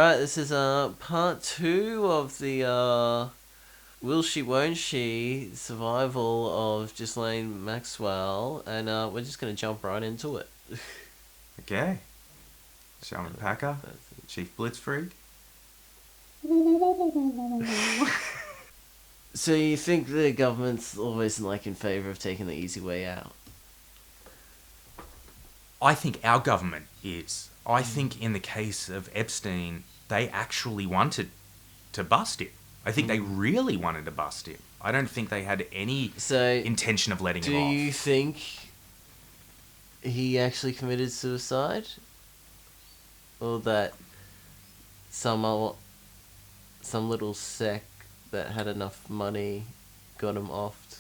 Right, this is part 2 of the Will She Won't She survival of Ghislaine Maxwell, and we're just gonna jump right into it. Okay. Shaman Packer, Chief Blitzfreak. So you think the government's always in favour of taking the easy way out? I think our government is. I think in the case of Epstein, they actually wanted to bust him. I think they really wanted to bust him. I don't think they had any intention of letting him off. Do you think he actually committed suicide? Or that some little sect that had enough money got him offed?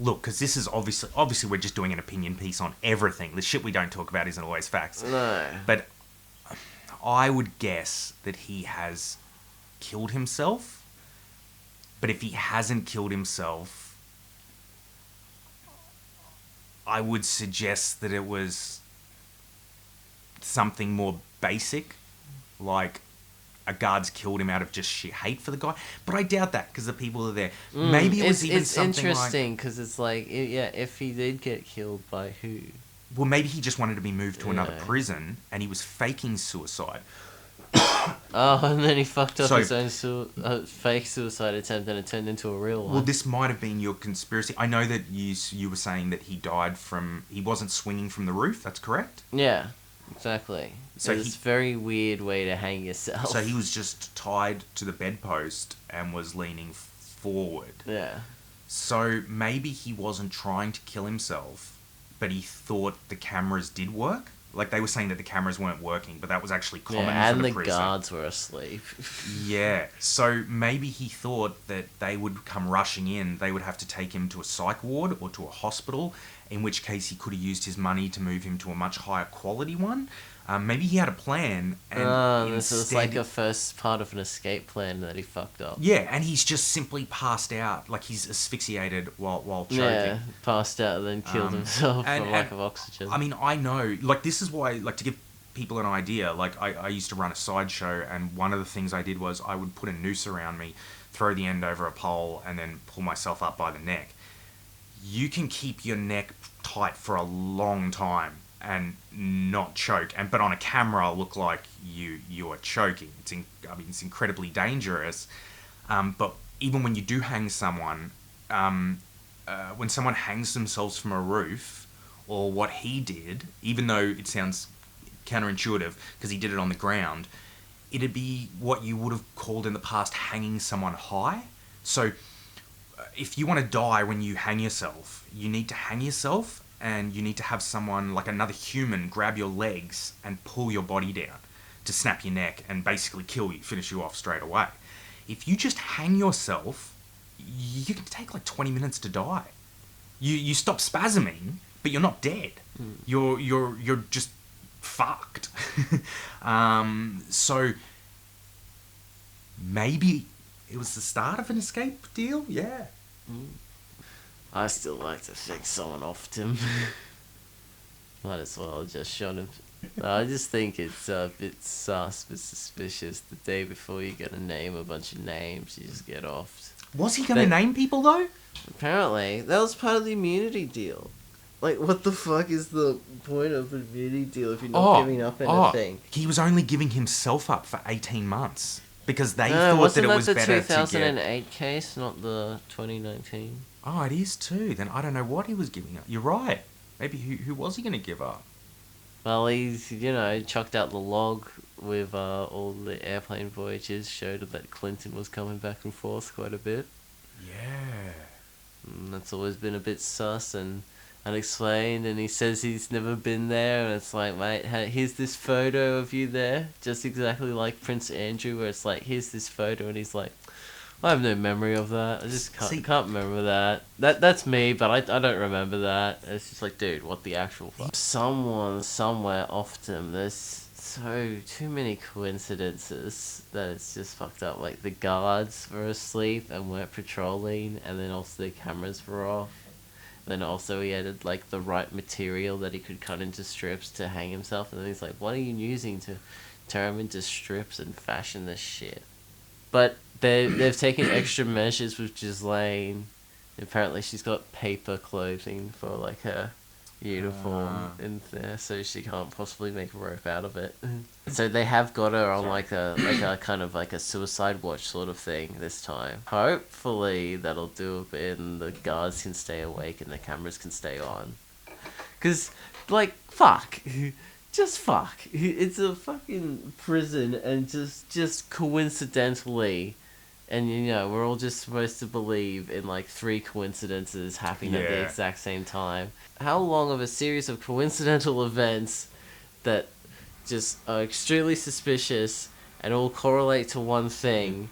Look, because this is obviously we're just doing an opinion piece on everything. The shit we don't talk about isn't always facts. No. But I would guess that he has killed himself. But if he hasn't killed himself, I would suggest that it was something more basic, like a guard's killed him out of just sheer hate for the guy. But I doubt that because the people are there. Maybe it was even something like... It's interesting because it's like, if he did get killed, by who? Well, maybe he just wanted to be moved to another prison and he was faking suicide. Oh, and then he fucked up his own fake suicide attempt and it turned into a real one. Well, this might have been your conspiracy. I know that you were saying that he died from... He wasn't swinging from the roof, that's correct? Yeah, exactly. So it's a very weird way to hang yourself. So he was just tied to the bedpost and was leaning forward. Yeah. So maybe he wasn't trying to kill himself, but he thought the cameras did work. Like, they were saying that the cameras weren't working, but that was actually common for the prison. And the guards were asleep. Yeah. So maybe he thought that they would come rushing in. They would have to take him to a psych ward or to a hospital, in which case he could have used his money to move him to a much higher quality one. Maybe he had a plan. And this is like a first part of an escape plan that he fucked up. Yeah, and he's just simply passed out. Like, he's asphyxiated while choking. Yeah, passed out and then killed himself for lack of oxygen. I mean, I know, like, this is why, like, to give people an idea, like, I used to run a sideshow, and one of the things I did was I would put a noose around me, throw the end over a pole, and then pull myself up by the neck. You can keep your neck tight for a long time and not choke, but on a camera I'll look like you are choking. It's incredibly dangerous. But even when you do hang someone, when someone hangs themselves from a roof, or what he did, even though it sounds counterintuitive because he did it on the ground, it'd be what you would have called in the past hanging someone high. So if you want to die when you hang yourself, you need to hang yourself, and you need to have someone, like another human, grab your legs and pull your body down to snap your neck and basically kill you, finish you off straight away. If you just hang yourself, you can take like 20 minutes to die. You stop spasming, but you're not dead. You're just fucked. So maybe it was the start of an escape deal. Yeah. I still like to think someone offed him. Might as well just shot him. I just think it's a bit sus, a bit suspicious. The day before you gotta name a bunch of names, you just get offed. Was he gonna name people though? Apparently. That was part of the immunity deal. Like, what the fuck is the point of an immunity deal if you're not giving up anything? He was only giving himself up for 18 months. Because they thought that it was better to get... Wasn't that the 2008 case, not the 2019? Oh, it is too. Then I don't know what he was giving up. You're right. Maybe who was he going to give up? Well, he's, chucked out the log with all the airplane voyages, showed that Clinton was coming back and forth quite a bit. Yeah. And that's always been a bit sus and unexplained, and he says he's never been there, and it's like, mate, here's this photo of you there, just exactly like Prince Andrew, where it's like, here's this photo, and he's like, I have no memory of that. I just can't remember that. That's me, but I don't remember that. It's just like, dude, what the actual fuck? Someone somewhere offed him. There's too many coincidences that it's just fucked up. Like, the guards were asleep and weren't patrolling, and then also the cameras were off. then also he added like the right material that he could cut into strips to hang himself, and then he's like, what are you using to turn him into strips and fashion this shit? But they've taken extra measures with Ghislaine. Apparently she's got paper clothing for like her uniform in there, so she can't possibly make a rope out of it. So they have got her on like a kind of like a suicide watch sort of thing this time. Hopefully that'll do a bit and the guards can stay awake and the cameras can stay on. Cause like fuck. Just fuck. It's a fucking prison and just coincidentally, and you know, we're all just supposed to believe in like 3 coincidences happening at the exact same time. How long of a series of coincidental events that just are extremely suspicious and all correlate to one thing,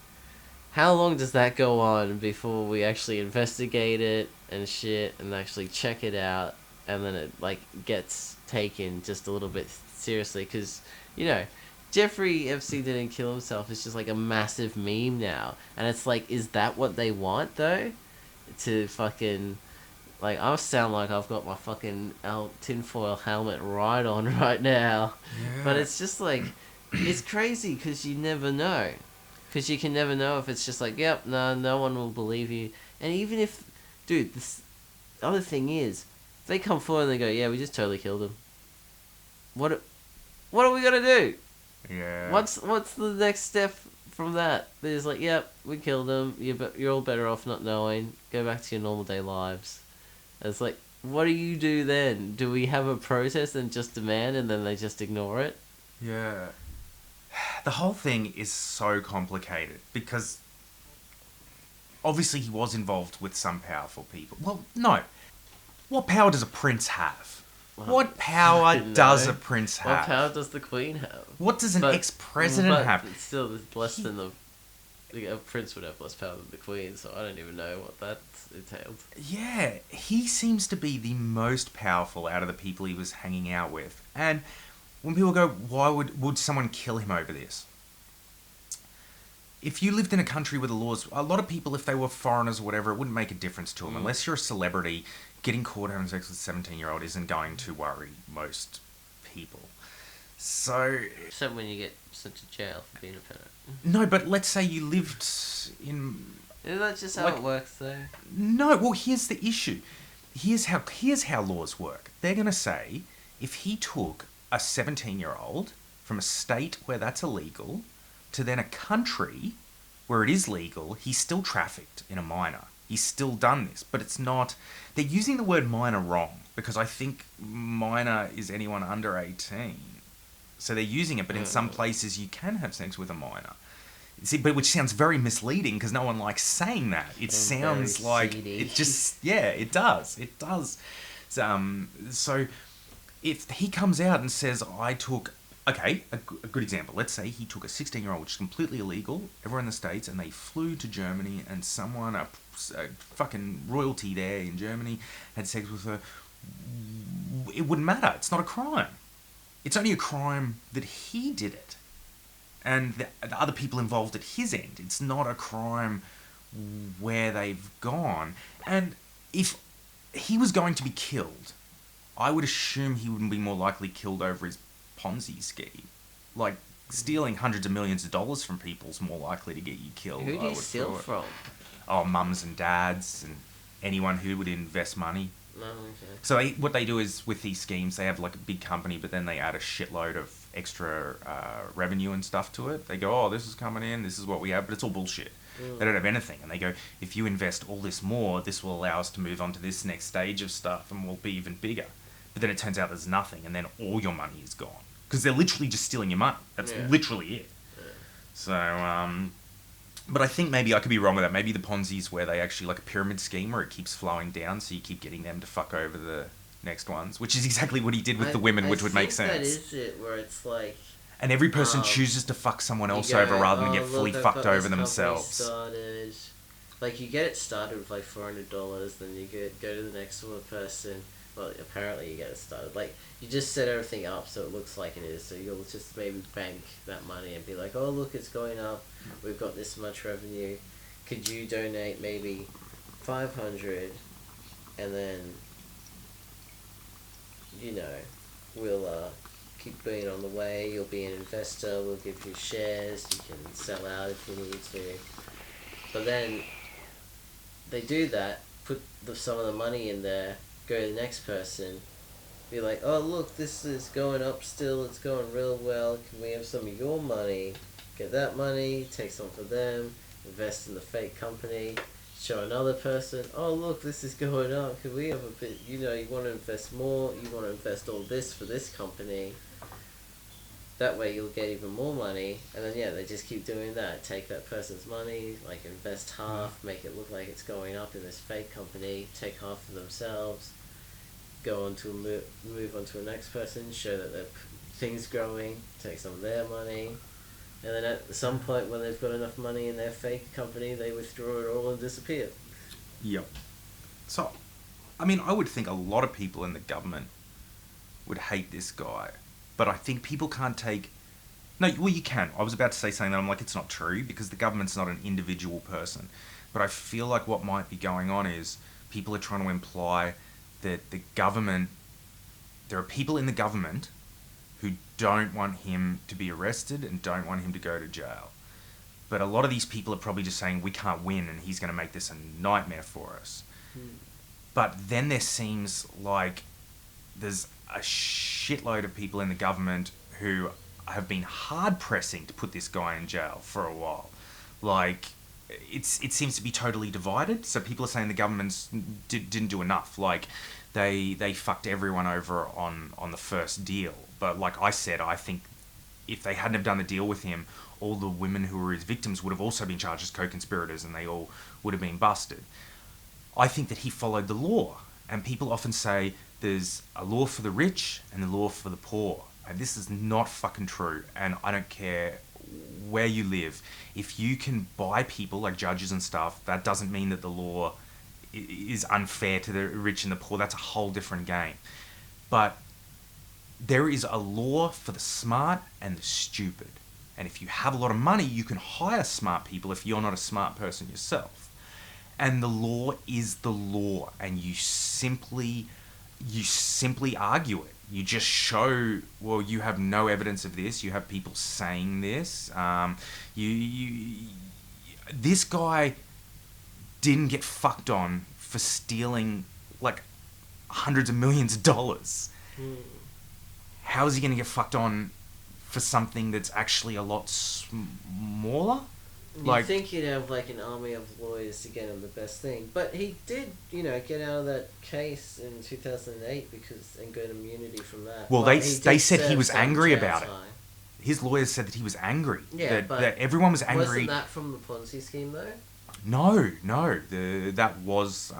how long does that go on before we actually investigate it and shit and actually check it out, and then it like gets taken just a little bit seriously? Because, you know, Jeffrey Epstein didn't kill himself. It's just like a massive meme now, and it's like, is that what they want though? To fucking like, I sound like I've got my fucking tinfoil helmet right on right now, but it's just like, it's crazy because you never know, because you can never know if it's just like, yep, no one will believe you, and even if, dude, this other thing is, they come forward and they go, yeah, we just totally killed him. What are we gonna do? Yeah. What's the next step from that? They're just like, yep, we killed him. You're all better off not knowing. Go back to your normal day lives. And it's like, what do you do then? Do we have a protest and just demand, and then they just ignore it? Yeah. The whole thing is so complicated because obviously he was involved with some powerful people. Well, no. What power does a prince have? What power does a prince have? What power does the queen have? What does an ex-president have? It's still less than the... A prince would have less power than the queen, so I don't even know what that entailed. Yeah, he seems to be the most powerful out of the people he was hanging out with. And when people go, why would someone kill him over this? If you lived in a country where the laws... A lot of people, if they were foreigners or whatever, it wouldn't make a difference to them. Unless you're a celebrity, getting caught having sex with a 17-year-old isn't going to worry most people. So... Except when you get sent to jail for being a pedo. No, but let's say you lived in... Is that just how it works, though? No, well, here's the issue. Here's how laws work. They're going to say, if he took a 17-year-old from a state where that's illegal to then a country where it is legal, he's still trafficked in a minor. He's still done this, but it's not... They're using the word minor wrong, because I think minor is anyone under 18. So they're using it, but in some places you can have sex with a minor. See, but which sounds very misleading, because no one likes saying that. It sounds like... Seedy. It just... Yeah, it does. It does. So if he comes out and says, I took... Okay, a good example. Let's say he took a 16-year-old, which is completely illegal, everywhere in the States, and they flew to Germany, and someone, a fucking royalty there in Germany, had sex with her. It wouldn't matter. It's not a crime. It's only a crime that he did it. And the other people involved at his end. It's not a crime where they've gone. And if he was going to be killed, I would assume he would be more likely killed over his Ponzi scheme. Like, stealing hundreds of millions of dollars from people is more likely to get you killed. Who do you steal from? Oh, mums and dads and anyone who would invest money. No, okay. So what they do is, with these schemes, they have like a big company, but then they add a shitload of extra revenue and stuff to it. They go, oh, this is coming in, this is what we have, but it's all bullshit. They don't have anything. And they go, if you invest all this more, this will allow us to move on to this next stage of stuff and we'll be even bigger. But then it turns out there's nothing, and then all your money is gone. Because they're literally just stealing your money. That's literally it. Yeah. So, but I think maybe I could be wrong with that. Maybe the Ponzi's where they actually, like a pyramid scheme where it keeps flowing down, so you keep getting them to fuck over the next ones, which is exactly what he did with the women, which would make sense. That is it, where it's like... And every person chooses to fuck someone else over rather than get fully fucked over themselves. Started. Like, you get it started with like $400, then you go to the next person. Well, apparently you get it started. Like, you just set everything up so it looks like it is. So you'll just maybe bank that money and be like, oh, look, it's going up. We've got this much revenue. Could you donate maybe $500? And then you know, we'll keep being on the way. You'll be an investor. We'll give you shares. You can sell out if you need to. But then they do that, put some of the money in there, go to the next person, be like, oh look, this is going up still, it's going real well, can we have some of your money? Get that money, take some for them, invest in the fake company, show another person, oh look, this is going up, can we have a bit, you want to invest more, you want to invest all this for this company. That way you'll get even more money, and then they just keep doing that. Take that person's money, like invest half, make it look like it's going up in this fake company, take half for themselves, go on to move on to the next person, show that their thing's growing, take some of their money, and then at some point when they've got enough money in their fake company, they withdraw it all and disappear. Yep. So, I mean, I would think a lot of people in the government would hate this guy. But I think people can't take... No, well, you can. I was about to say something that I'm like, it's not true, because the government's not an individual person. But I feel like what might be going on is people are trying to imply that the government... There are people in the government who don't want him to be arrested and don't want him to go to jail. But a lot of these people are probably just saying, we can't win and he's going to make this a nightmare for us. But then there seems like there's a shitload of people in the government who have been hard pressing to put this guy in jail for a while. Like, it seems to be totally divided. So people are saying the government didn't do enough. Like, they fucked everyone over on the first deal. But like I said, I think if they hadn't have done the deal with him, all the women who were his victims would have also been charged as co-conspirators and they all would have been busted. I think that he followed the law. And people often say there's a law for the rich and the law for the poor. And this is not fucking true. And I don't care where you live. If you can buy people, like judges and stuff, that doesn't mean that the law is unfair to the rich and the poor. That's a whole different game. But there is a law for the smart and the stupid. And if you have a lot of money, you can hire smart people if you're not a smart person yourself. And the law is the law, and you simply argue it. You just show, well, you have no evidence of this. You have people saying this. This guy didn't get fucked on for stealing like hundreds of millions of dollars. How is he going to get fucked on for something that's actually a lot smaller? You'd think he'd have like an army of lawyers to get him the best thing, but he did, get out of that case in 2008 and got immunity from that. Well, but they said he was angry about it. time. His lawyers said that he was angry. Yeah, that everyone was angry. Wasn't that from the Ponzi scheme though? No. That was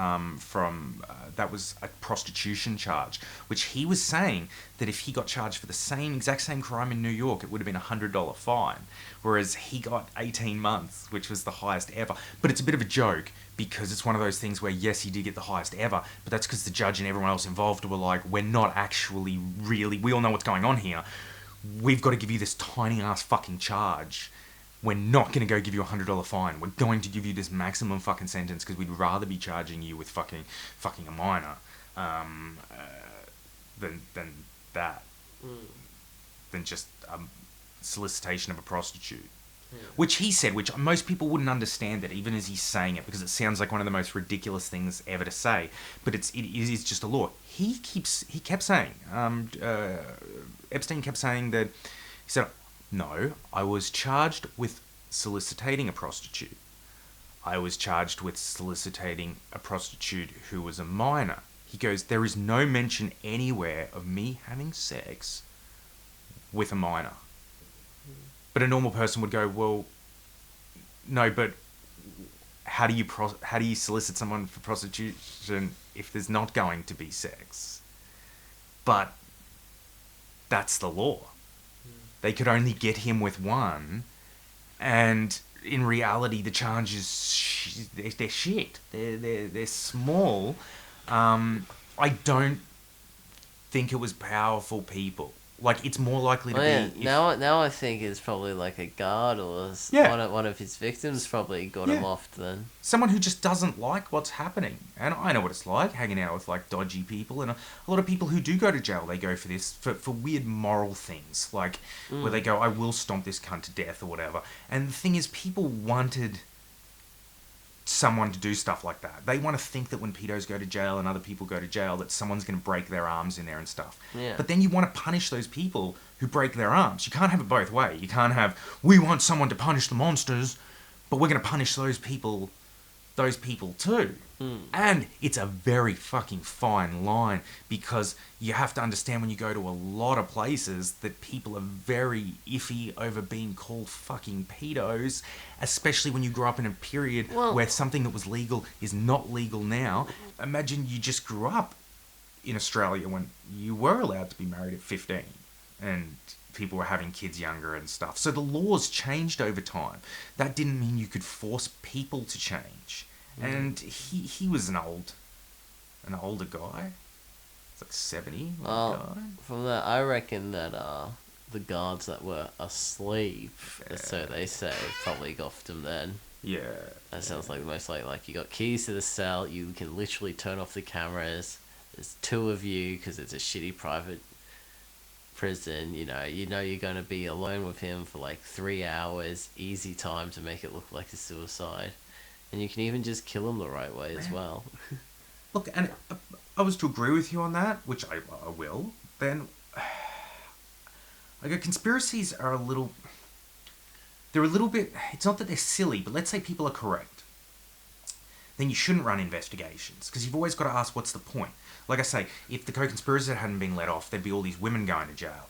that was a prostitution charge, which he was saying that if he got charged for the exact same crime in New York, it would have been $100 fine, whereas he got 18 months, which was the highest ever. But it's a bit of a joke because it's one of those things where, yes, he did get the highest ever, but that's because the judge and everyone else involved were like, we're not actually really, we all know what's going on here. We've got to give you this tiny ass fucking charge. We're not going to go give you $100 fine. We're going to give you this maximum fucking sentence because we'd rather be charging you with fucking a minor than that. Than just solicitation of a prostitute. Yeah. Which he said, which most people wouldn't understand it, even as he's saying it, because it sounds like one of the most ridiculous things ever to say. But it is just a law. He kept saying, Epstein kept saying that, he said, no, I was charged with soliciting a prostitute. I was charged with soliciting a prostitute who was a minor. He goes, there is no mention anywhere of me having sex with a minor. But a normal person would go, well, no, but how do you solicit someone for prostitution if there's not going to be sex? But that's the law. They could only get him with one, and in reality, the charges they're shit. They're small. I don't think it was powerful people Like, it's more likely to Oh, yeah. be... Now I think it's probably like a guard or Yeah. one of his victims probably got Yeah. him off then. Someone who just doesn't like what's happening. And I know what it's like, hanging out with, like, dodgy people. And a lot of people who do go to jail, they go for this, for weird moral things. Like, where they go, I will stomp this cunt to death or whatever. And the thing is, people wanted someone to do stuff like that. They want to think that when pedos go to jail and other people go to jail, that someone's going to break their arms in there and stuff. Yeah. But then you want to punish those people who break their arms. You can't have it both ways. You can't have, we want someone to punish the monsters, but we're going to punish those people too. And it's a very fucking fine line, because you have to understand when you go to a lot of places that people are very iffy over being called fucking pedos, especially when you grow up in a period where something that was legal is not legal now. Imagine you just grew up in Australia when you were allowed to be married at 15 and people were having kids younger and stuff. So the laws changed over time. That didn't mean you could force people to change. And he was an older guy. It's like 70. Guy. From that, I reckon that the guards that were asleep, so they say, probably goffed him then. Yeah. That sounds like the most like you got keys to the cell, you can literally turn off the cameras, there's two of you, because it's a shitty private prison, you know you're going to be alone with him for like 3 hours, easy time to make it look like a suicide. And you can even just kill him the right way as well. Look, and I was to agree with you on that, which I will, then... Like, conspiracies are a little... They're a little bit... It's not that they're silly, but let's say people are correct. Then you shouldn't run investigations, because you've always got to ask, what's the point? Like I say, if the co-conspirator hadn't been let off, there'd be all these women going to jail.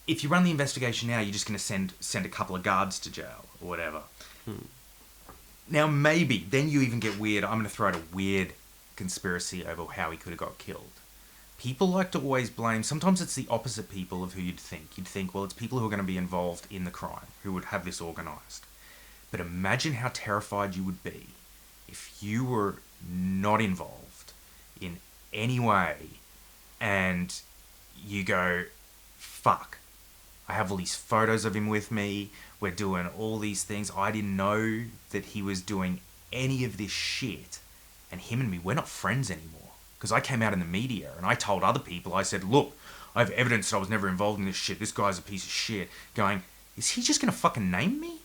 If you run the investigation now, you're just going to send a couple of guards to jail or whatever. Now, maybe, then you even get weird. I'm going to throw out a weird conspiracy over how he could have got killed. People like to always blame... Sometimes it's the opposite people of who you'd think. You'd think, well, it's people who are going to be involved in the crime, who would have this organised. But imagine how terrified you would be if you were not involved in any way and you go, fuck, I have all these photos of him with me, we're doing all these things, I didn't know that he was doing any of this shit, and him and me, we're not friends anymore. Because I came out in the media and I told other people, I said, look, I have evidence that I was never involved in this shit, this guy's a piece of shit, going, is he just going to fucking name me?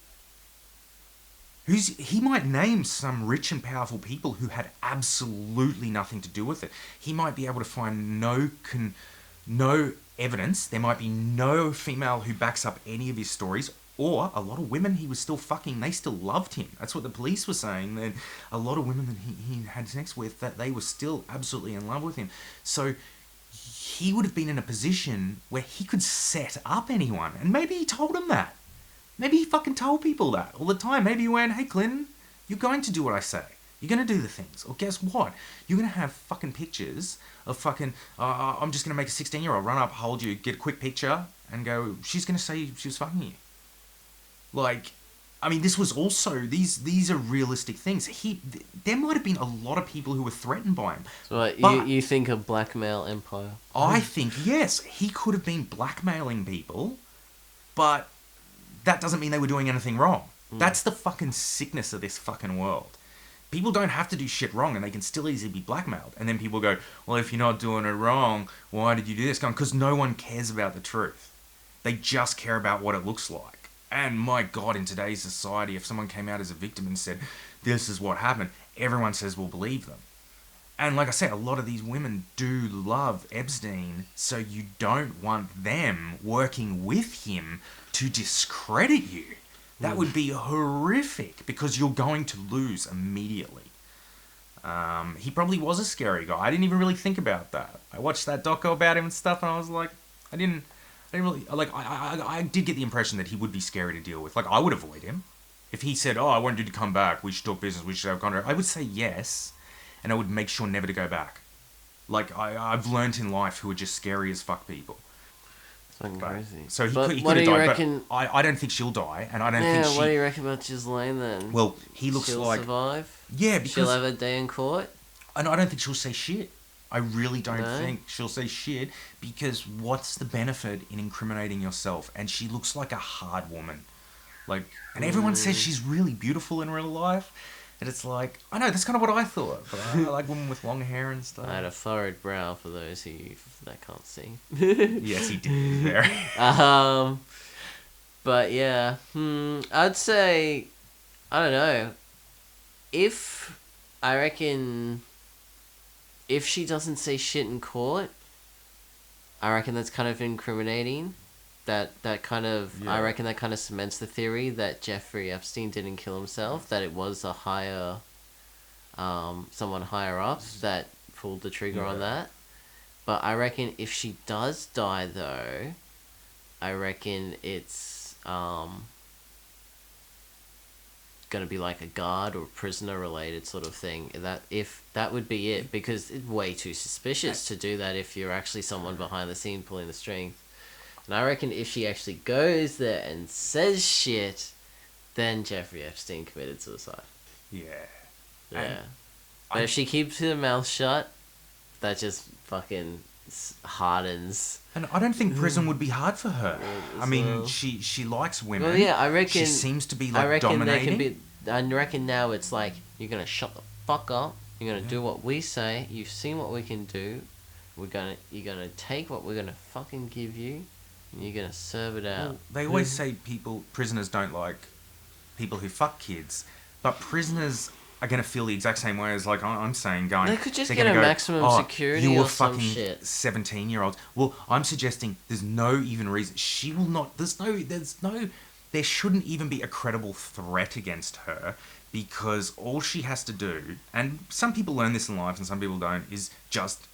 He might name some rich and powerful people who had absolutely nothing to do with it. He might be able to find no evidence. There might be no female who backs up any of his stories, or a lot of women he was still fucking, they still loved him. That's what the police were saying. That a lot of women that he had sex with, that they were still absolutely in love with him. So he would have been in a position where he could set up anyone. And maybe he told them that. Maybe he fucking told people that all the time. Maybe he went, hey, Clinton, you're going to do what I say. You're going to do the things. Or guess what? You're going to have fucking pictures of fucking... I'm just going to make a 16-year-old run up, hold you, get a quick picture, and go, she's going to say she was fucking you. Like, I mean, this was also... These are realistic things. There might have been a lot of people who were threatened by him. So you think a blackmail empire? I think, yes, he could have been blackmailing people, but... that doesn't mean they were doing anything wrong. That's the fucking sickness of this fucking world. People don't have to do shit wrong and they can still easily be blackmailed. And then people go, well, if you're not doing it wrong, why did you do this? Because no one cares about the truth. They just care about what it looks like. And my God, in today's society, if someone came out as a victim and said, this is what happened, everyone says we'll believe them. And like I said, a lot of these women do love Epstein, so you don't want them working with him to discredit you. That would be horrific, because you're going to lose immediately. He probably was a scary guy. I didn't even really think about that. I watched that doco about him and stuff, and I was like, I didn't really, like, I did get the impression that he would be scary to deal with. Like, I would avoid him. If he said, oh, I want you to come back, we should talk business, we should have a contract, I would say yes. And I would make sure never to go back. Like, I've learnt in life who are just scary as fuck people. It's fucking crazy. So he But could what have do you died, reckon? but I don't think she'll die, and I don't think she... What do you reckon about Ghislaine then? Well, he looks She'll like... survive? Yeah, because... She'll have a day in court? And I don't think she'll say shit. I really don't No? think she'll say shit, because what's the benefit in incriminating yourself? And she looks like a hard woman. Like, and everyone says she's really beautiful in real life. And it's like, I know, that's kind of what I thought. But I like women with long hair and stuff. I had a furrowed brow for those that can't see. Yes, he did. Very. But yeah, I'd say, I don't know. I reckon, if she doesn't say shit in court, I reckon that's kind of incriminating. That kind of, Yeah. I reckon that kind of cements the theory that Jeffrey Epstein didn't kill himself, that it was a higher, someone higher up that pulled the trigger on that. But I reckon if she does die, though, I reckon it's gonna be like a guard or prisoner related sort of thing. That would be it, because it's way too suspicious to do that if you're actually someone behind the scene pulling the strings. And I reckon if she actually goes there and says shit, then Jeffrey Epstein committed suicide. Yeah. Yeah. But if she keeps her mouth shut, that just fucking hardens. And I don't think prison would be hard for her. Yeah, I mean, well. she likes women. Well, yeah, I reckon. She seems to be I like reckon dominating. I reckon now it's like, you're gonna shut the fuck up. You're gonna do what we say. You've seen what we can do. You're gonna take what we're gonna fucking give you, and you're gonna serve it out. Well, they always say prisoners don't like people who fuck kids, but prisoners are going to feel the exact same way as, like, I'm saying, They could just they're get gonna a go, maximum security you were or some fucking shit. 17-year-olds. Well, I'm suggesting there's no even reason. She will not, there shouldn't even be a credible threat against her, because all she has to do, and some people learn this in life and some people don't, is just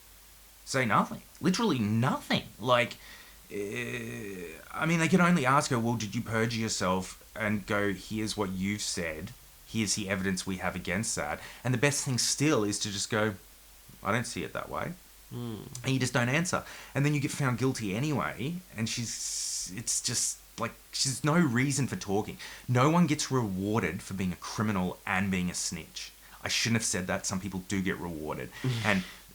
say nothing. Literally nothing. Like, I mean, they can only ask her, well, did you perjure yourself? And go, here's what you've said. Here's the evidence we have against that. And the best thing still is to just go, I don't see it that way. And you just don't answer. And then you get found guilty anyway. And it's just like, she's no reason for talking. No one gets rewarded for being a criminal and being a snitch. I shouldn't have said that. Some people do get rewarded.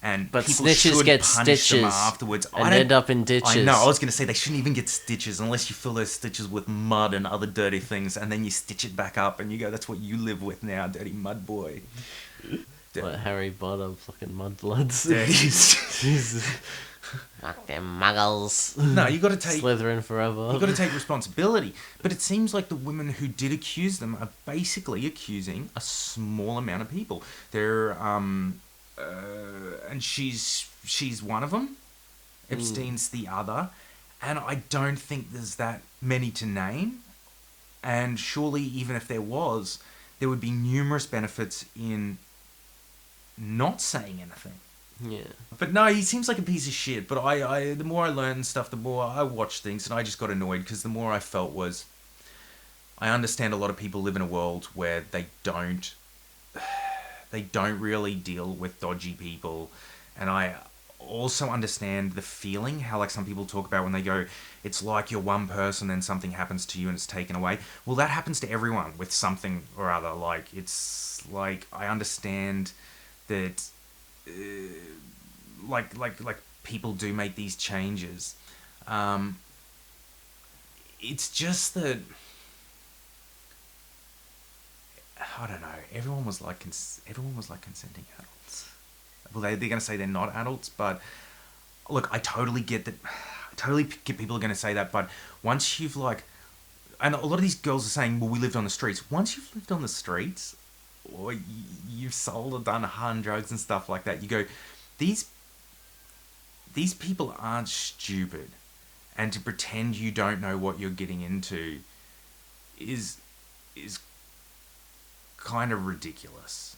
But people snitches get punish stitches them afterwards. and end up in ditches. I know. I was going to say they shouldn't even get stitches unless you fill those stitches with mud and other dirty things, and then you stitch it back up, and you go, "That's what you live with now, dirty mud boy." What, Harry Potter, fucking mudbloods. Jesus. Fucking muggles. No, you got to take Slytherin forever. You got to take responsibility. But it seems like the women who did accuse them are basically accusing a small amount of people. They're and she's one of them. Epstein's the other, and I don't think there's that many to name. And surely, even if there was, there would be numerous benefits in not saying anything. Yeah. But no, he seems like a piece of shit. But I the more I learn stuff, the more I watch things, and I just got annoyed because the more I felt was, I understand a lot of people live in a world where they don't really deal with dodgy people, and I also understand the feeling, how like some people talk about when they go, it's like you're one person, then something happens to you and it's taken away. Well, that happens to everyone with something or other. Like, it's like, I understand that like people do make these changes. It's just that, I don't know. Everyone was like consenting adults. Well, they're going to say they're not adults, but look, I totally get that. I totally get people are going to say that, but once you've like, and a lot of these girls are saying, well, we lived on the streets. Once you've lived on the streets, or you've sold or done hard drugs and stuff like that, you go, these people aren't stupid, and to pretend you don't know what you're getting into is kind of ridiculous.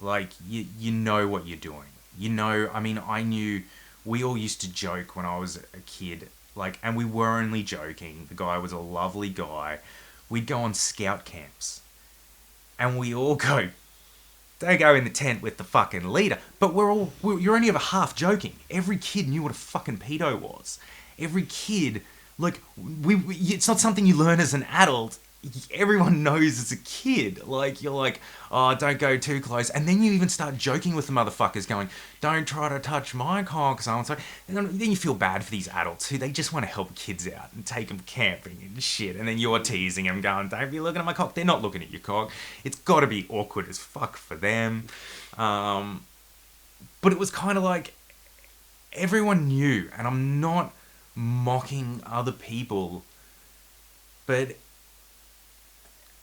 Like, you know what you're doing. You know, I mean, we all used to joke when I was a kid, like, and we were only joking. The guy was a lovely guy. We'd go on scout camps, and we all go, they go in the tent with the fucking leader. But you're only ever half joking. Every kid knew what a fucking pedo was. Every kid, like, it's not something you learn as an adult. everyone knows as a kid. Like, you're like, oh, don't go too close. And then you even start joking with the motherfuckers going, don't try to touch my cock, so and so. And then you feel bad for these adults who they just want to help kids out and take them camping and shit. And then you're teasing them going, don't be looking at my cock. They're not looking at your cock. It's got to be awkward as fuck for them. But it was kind of like, everyone knew, and I'm not mocking other people, but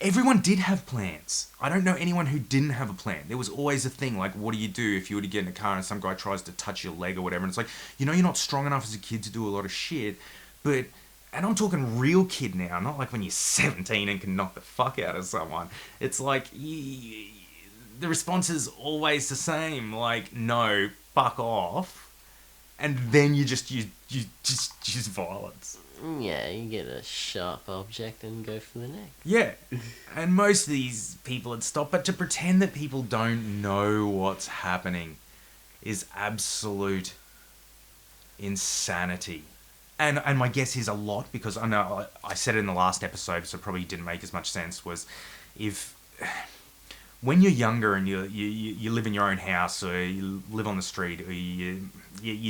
everyone did have plans. I don't know anyone who didn't have a plan. There was always a thing, like, what do you do if you were to get in a car and some guy tries to touch your leg or whatever? And it's like, you know, you're not strong enough as a kid to do a lot of shit, but, and I'm talking real kid now, not like when you're 17 and can knock the fuck out of someone. It's like, the response is always the same, like, no, fuck off. And then you just use violence. Yeah, you get a sharp object and go for the neck. Yeah. And most of these people had stopped, but to pretend that people don't know what's happening is absolute insanity. And my guess is a lot, because I know I said it in the last episode, so it probably didn't make as much sense, was if... when you're younger and you live in your own house, or you live on the street, or you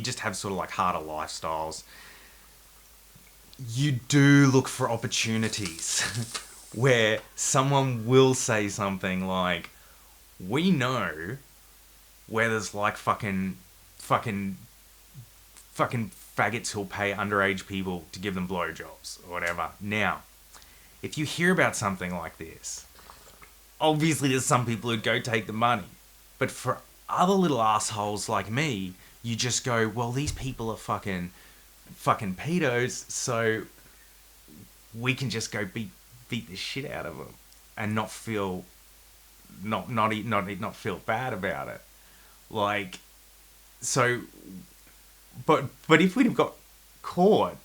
just have sort of like harder lifestyles, you do look for opportunities where someone will say something like, we know where there's like fucking faggots who'll pay underage people to give them blowjobs or whatever. Now, if you hear about something like this, obviously there's some people who'd go take the money. But for other little assholes like me, you just go, well, these people are fucking pedos, so we can just go beat the shit out of them and not feel feel bad about it. Like, so, but if we'd have got caught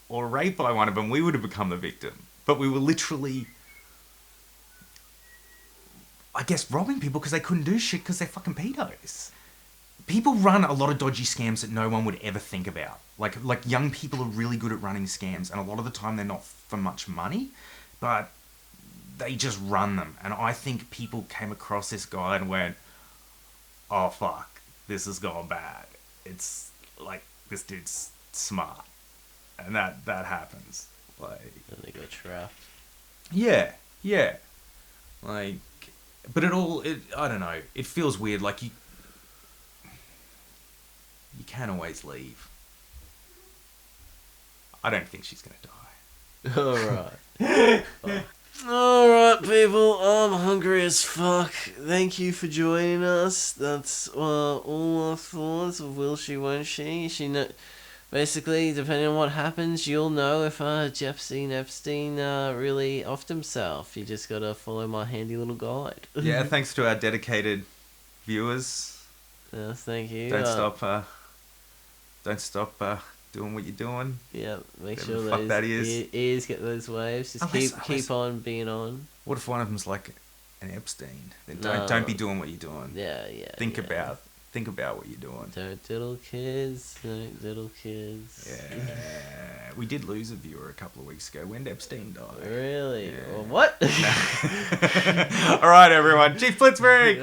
or raped by one of them, we would have become the victim. But we were literally, I guess, robbing people because they couldn't do shit because they're fucking pedos. People run a lot of dodgy scams that no one would ever think about. Like young people are really good at running scams, and a lot of the time they're not for much money, but they just run them. And I think people came across this guy and went, oh fuck, this has gone bad. It's like, this dude's smart. And that happens. Like, and they got trapped. Yeah. Like, but I don't know, it feels weird. Like, you can't always leave. I don't think she's gonna die. Alright. Alright, people, I'm hungry as fuck. Thank you for joining us. That's all our thoughts of will she, won't she. Basically, depending on what happens, you'll know if Jeffrey Epstein really offed himself. You just gotta follow my handy little guide. Yeah, thanks to our dedicated viewers. Yes, thank you. Don't stop doing what you're doing. Yeah, make Whatever sure the fuck that is. ears get those waves. Just keep on being on. What if one of them's like an Epstein? Then don't be doing what you're doing. Yeah. Think about what you're doing. Don't diddle kids. Yeah. We did lose a viewer a couple of weeks ago when Epstein died. Really? Yeah. Well, what? All right, everyone. Chief Blitzfreak!